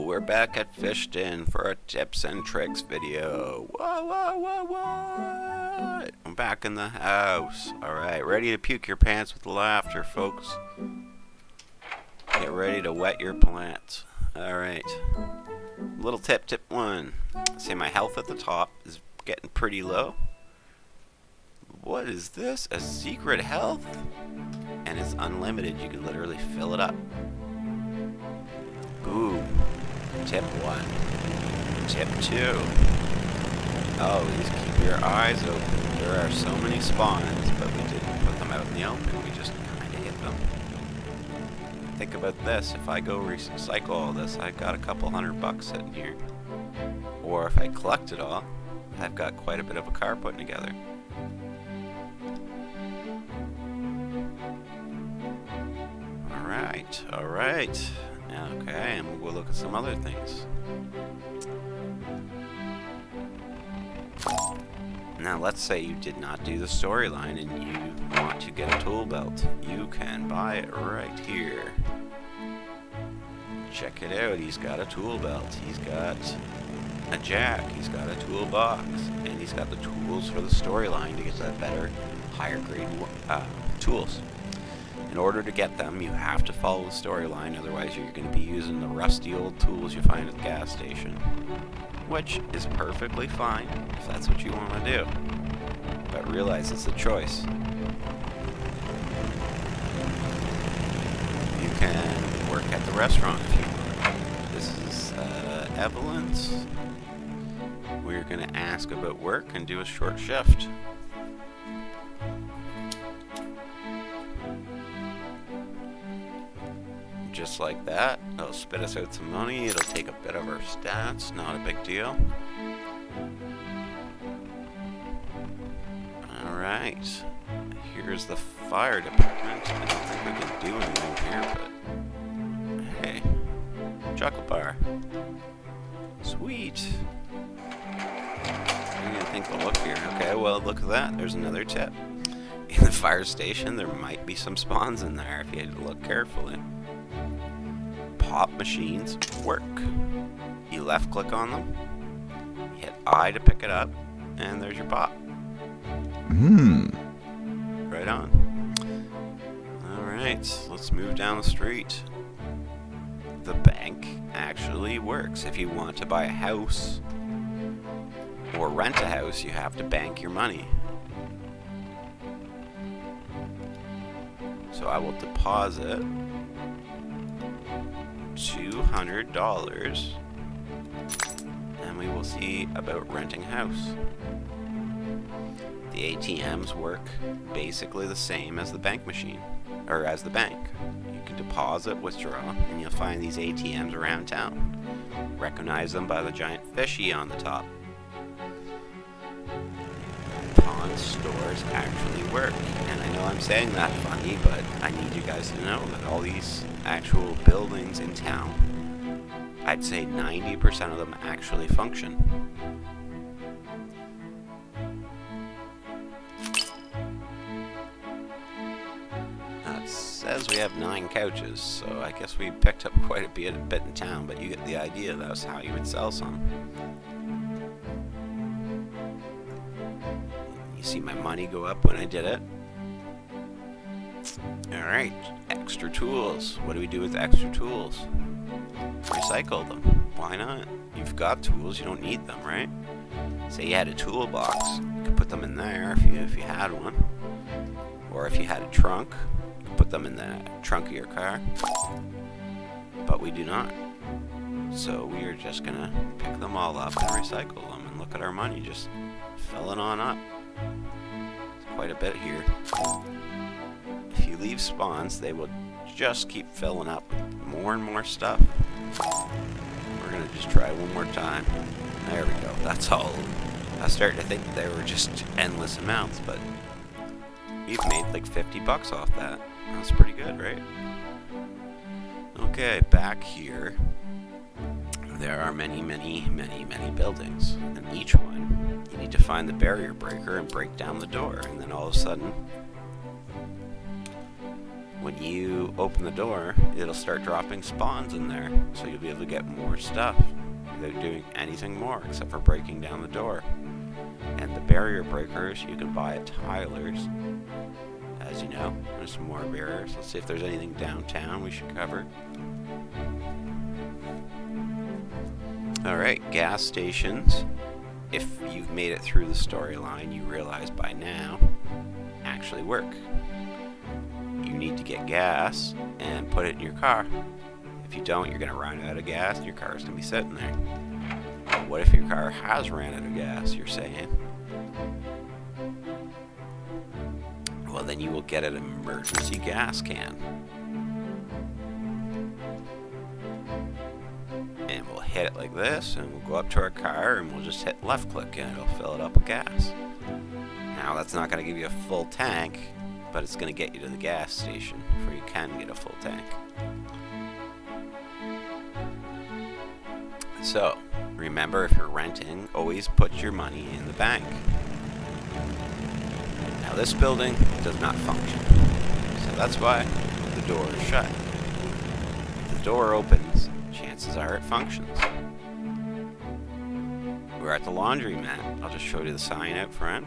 we're back at Fishton for a tips and tricks video. What? I'm back in the house. Alright, ready to puke your pants with laughter, folks. Get ready to wet your plants. Alright. Little tip 1. Say my health at the top is getting pretty low. What is this? A secret health? And it's unlimited. You can literally fill it up. Ooh. Tip 1. Tip 2. Always keep your eyes open. There are so many spawns, but we didn't put them out in the open. We just kind of hit them. Think about this. If I go recycle all this, I've got a couple $100 sitting here. Or if I collect it all, I've got quite a bit of a car put together. Alright. Okay, and we'll go look at some other things. Now, let's say you did not do the storyline and you want to get a tool belt. You can buy it right here. Check it out. He's got a tool belt. He's got a jack. He's got a toolbox. And he's got the tools for the storyline to get that better, higher grade tools. In order to get them, you have to follow the storyline, otherwise you're going to be using the rusty old tools you find at the gas station. Which is perfectly fine if that's what you want to do. But realize it's a choice. You can work at the restaurant if you want. This is Evelyn's. We're going to ask about work and do a short shift. Just like that, it'll spit us out some money, it'll take a bit of our stats, not a big deal. Alright, here's the fire department. I don't think we can do anything here, but hey, chocolate bar. Sweet. I didn't think to look here. Okay, well, look at that, there's another tip. In the fire station, there might be some spawns in there if you had to look carefully. Pop machines work. You left click on them, hit I to pick it up, and there's your pop. Right on. Alright, let's move down the street. The bank actually works. If you want to buy a house or rent a house, you have to bank your money. So I will deposit $200 and we will see about renting a house. The ATMs work basically the same as the bank machine, or as the bank. You can deposit, withdraw, and you'll find these ATMs around town. Recognize them by the giant fishy on the top. Pawn stores actually work, and I know I'm saying that funny, but I need you guys to know that all these actual buildings in town, I'd say 90% of them actually function. Now it says we have 9 couches, so I guess we picked up quite a bit in town, but you get the idea. That was how you would sell some. You see my money go up when I did it. Alright, extra tools. What do we do with extra tools? Recycle them. Why not? You've got tools, you don't need them, right? Say you had a toolbox, you could put them in there if you had one. Or if you had a trunk, you could put them in the trunk of your car. But we do not. So we are just gonna pick them all up and recycle them, and look at our money just filling on up. It's quite a bit here. If you leave spawns, they will just keep filling up with more and more stuff. We're going to just try one more time. There we go. That's all. I was starting to think they were just endless amounts, but we've made like $50 off that. That's pretty good, right? Okay, back here, there are many buildings. And each one, you need to find the barrier breaker and break down the door. And then all of a sudden, when you open the door, it'll start dropping spawns in there, so you'll be able to get more stuff without doing anything more except for breaking down the door. And the barrier breakers you can buy at Tyler's. As you know, there's some more barriers. Let's see if there's anything downtown we should cover. Alright, gas stations. If you've made it through the storyline, you realize by now actually work. You need to get gas and put it in your car. If you don't, you're going to run out of gas and your car's going to be sitting there. But what if your car has ran out of gas, you're saying? Well, then you will get an emergency gas can. And we'll hit it like this, and we'll go up to our car, and we'll just hit left click, and it'll fill it up with gas. Now, that's not going to give you a full tank, but it's going to get you to the gas station, where you can get a full tank. So, remember, if you're renting, always put your money in the bank. Now, this building does not function, so that's why the door is shut. If the door opens, chances are it functions. We're at the laundromat. I'll just show you the sign out front.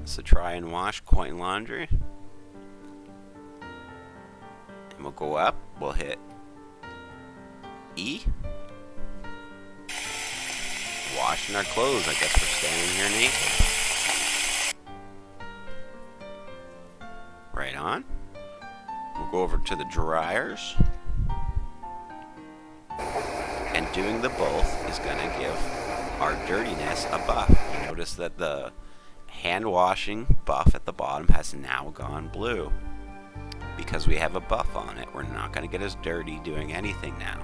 It's the Try and Wash Coin Laundry. And we'll go up, we'll hit E. Washing our clothes, I guess we're standing here naked. Right on. We'll go over to the dryers. And doing the both is going to give our dirtiness a buff. You notice that the hand washing buff at the bottom has now gone blue. Because we have a buff on it, we're not going to get as dirty doing anything now.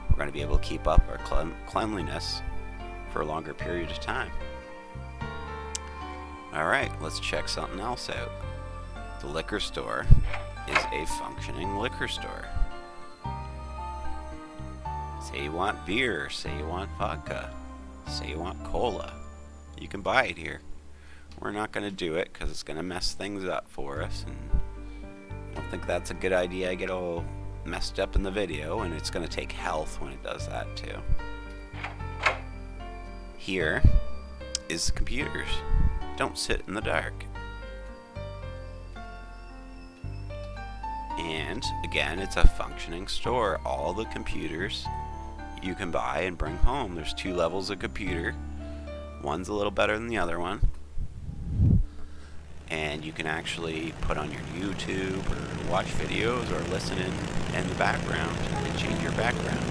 We're going to be able to keep up our cleanliness for a longer period of time. Alright, let's check something else out. The liquor store is a functioning liquor store. Say you want beer, say you want vodka, say you want cola. You can buy it here. We're not going to do it because it's going to mess things up for us, and I don't think that's a good idea. I get all messed up in the video, and it's going to take health when it does that too. Here is the computers. Don't sit in the dark. And again, it's a functioning store. All the computers you can buy and bring home. There's 2 levels of computer. One's a little better than the other one. And you can actually put on your YouTube or watch videos or listen in the background and change your background.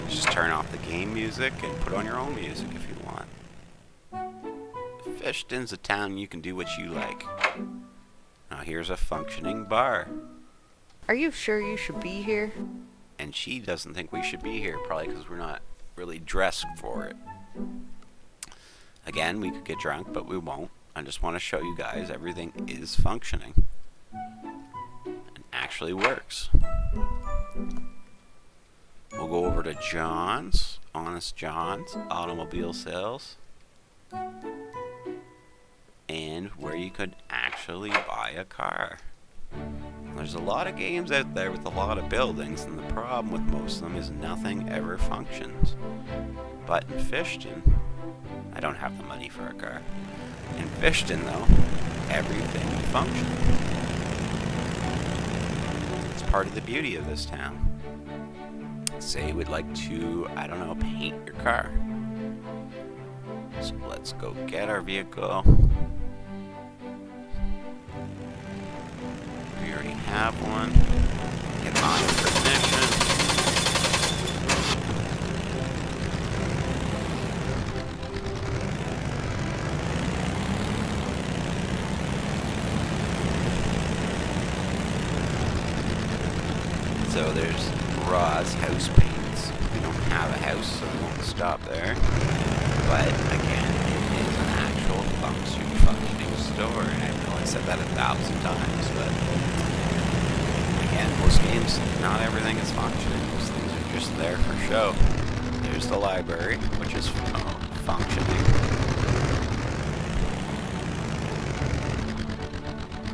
Just turn off the game music and put on your own music if you want. Fishton's a town you can do what you like. Now here's a functioning bar. Are you sure you should be here? And she doesn't think we should be here, probably because we're not really dressed for it. Again, we could get drunk, but we won't. I just want to show you guys everything is functioning. And actually works. We'll go over to John's, Honest John's, Automobile Sales. And where you could actually buy a car. There's a lot of games out there with a lot of buildings, and the problem with most of them is nothing ever functions. But in Fishton, I don't have the money for a car. In Fishton, though, everything functions. It's part of the beauty of this town. Say you would like to, I don't know, paint your car. So let's go get our vehicle. We already have one. Get on ignition. So there's Ra's house paints. We don't have a house, so we won't stop there. But again, it is an actual functioning store, and I know I said that 1,000 times, but again, most games, not everything is functioning. Most things are just there for show. There's the library, which is functioning.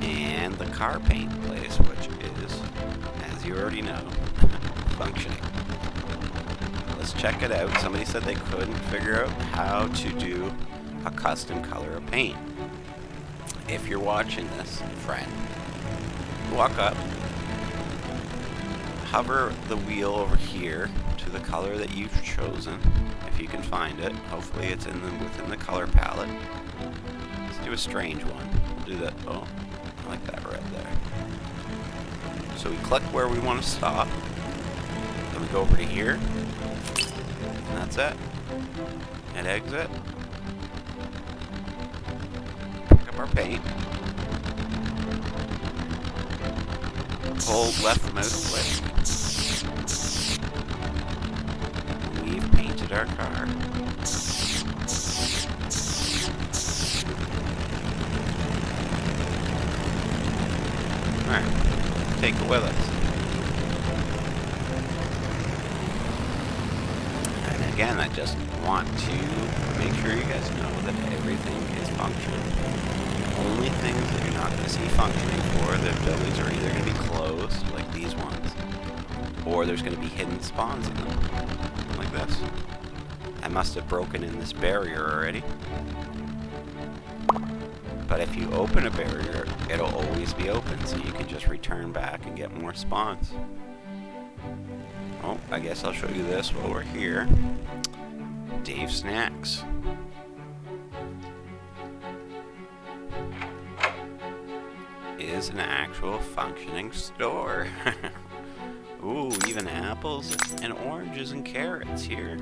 and the car paint place, which is, as you already know, functioning. Let's check it out. Somebody said they couldn't figure out how to do a custom color of paint. If you're watching this, friend, walk up, hover the wheel over here to the color that you've chosen, if you can find it. Hopefully it's within the color palette. Let's do a strange one. We'll do that. Oh, I like that red there. So we click where we want to stop. Then we go over to here. And that's it. Hit exit. Pick up our paint. Hold left mouse click. We've painted our car. Alright, take it with us. And again, I just want to make sure you guys know that everything is functioning. The only things that you're not going to see functioning for, the buildings are either going to be closed, like these ones, or there's going to be hidden spawns in them, like this. I must have broken in this barrier already. But if you open a barrier, it'll always be open, so you can just return back and get more spawns. Oh, I guess I'll show you this while we're here. Dave Snacks. Is an actual functioning store. Ooh, even apples and oranges and carrots here.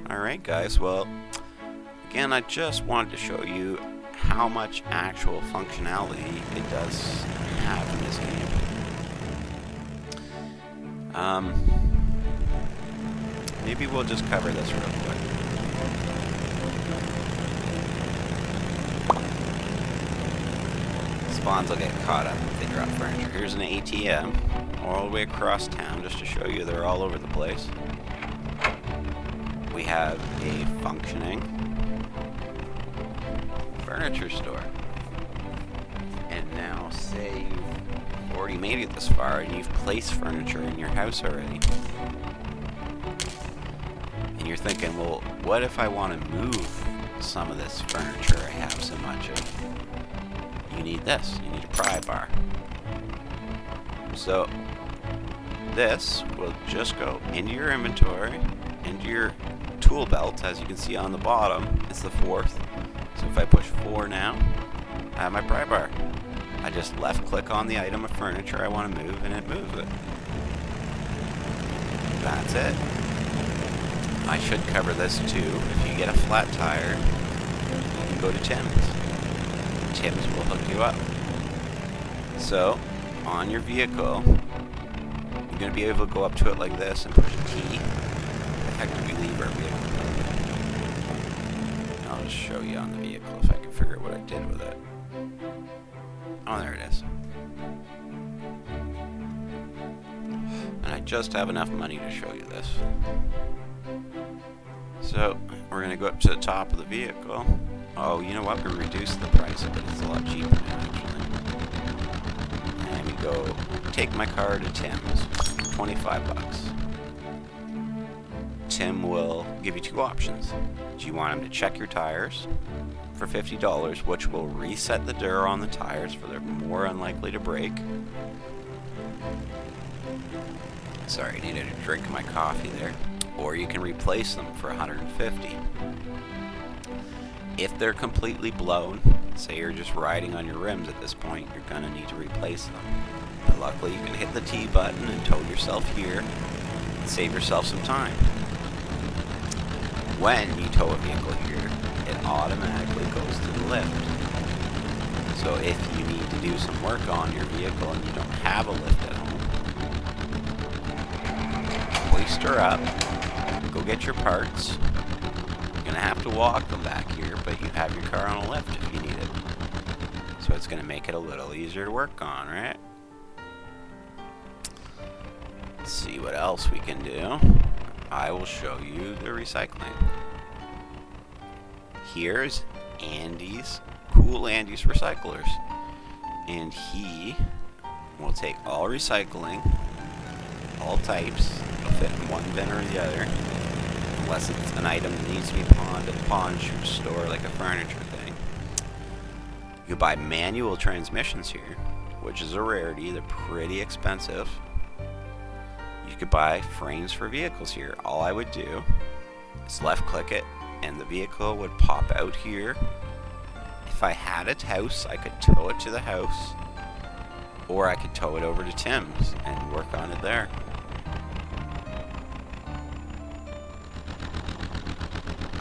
Alright guys, well, again, I just wanted to show you how much actual functionality it does have in this game. Maybe we'll just cover this real quick. Spawns will get caught up if they drop furniture. Here's an ATM all the way across town just to show you they're all over the place. We have a functioning furniture store. And now say you've already made it this far and you've placed furniture in your house already. And you're thinking, well, what if I want to move some of this furniture I have so much of? You need this. You need a pry bar. So this will just go into your inventory, into your tool belt, as you can see on the bottom. It's the 4th. So if I push 4 now, I have my pry bar. I just left click on the item of furniture I want to move and it moves it. That's it. I should cover this too. If you get a flat tire, you can go to Tim's. Tim's will hook you up. So, on your vehicle, you're going to be able to go up to it like this and push a key. The heck do we leave our vehicle? I'll just show you on the vehicle if I can figure out what I did with it. Oh, there it is. And I just have enough money to show you this. So, we're going to go up to the top of the vehicle. Oh, you know what? We reduced the price of it. It's a lot cheaper now, actually. And we go, take my car to Tim's. 25 bucks. Tim will give you 2 options. Do you want him to check your tires for $50, which will reset the door on the tires so they're more unlikely to break? Sorry, I needed to drink my coffee there. Or you can replace them for $150. If they're completely blown, say you're just riding on your rims at this point, you're going to need to replace them. But luckily, you can hit the T button and tow yourself here and save yourself some time. When you tow a vehicle here, it automatically goes to the lift. So if you need to do some work on your vehicle and you don't have a lift at home, hoist her up, go get your parts. You're going to have to walk them back here, but you have your car on a lift if you need it. So it's going to make it a little easier to work on, right? Let's see what else we can do. I will show you the recycling. here's Andy's Cool Andy's Recyclers, and he will take all recycling, all types, will fit in one bin or the other, unless it's an item that needs to be pawned at a pawn store like a furniture thing. You can buy manual transmissions here, which is a rarity. They're pretty expensive. You could buy frames for vehicles here. All I would do is left click it and the vehicle would pop out here. If I had a house, I could tow it to the house, or I could tow it over to Tim's and work on it there.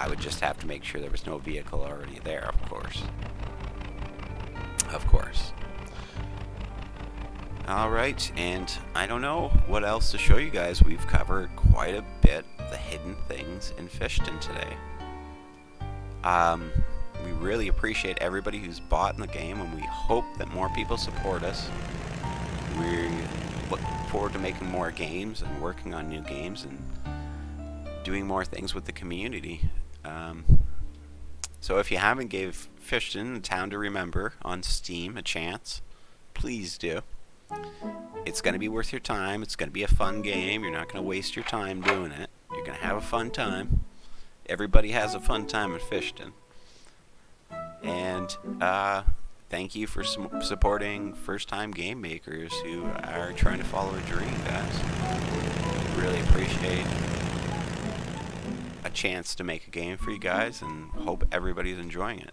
I would just have to make sure there was no vehicle already there, of course. Of course. Alright, and I don't know what else to show you guys. We've covered quite a bit of the hidden things in Fishton today. We really appreciate everybody who's bought in the game, and we hope that more people support us. We look forward to making more games and working on new games and doing more things with the community. So if you haven't gave Fishton, a Town to Remember, on Steam a chance, please do. It's going to be worth your time. It's going to be a fun game. You're not going to waste your time doing it. You're going to have a fun time. Everybody has a fun time at Fishton. And thank you for supporting first-time game makers who are trying to follow a dream, guys. Really appreciate a chance to make a game for you guys, and hope everybody's enjoying it.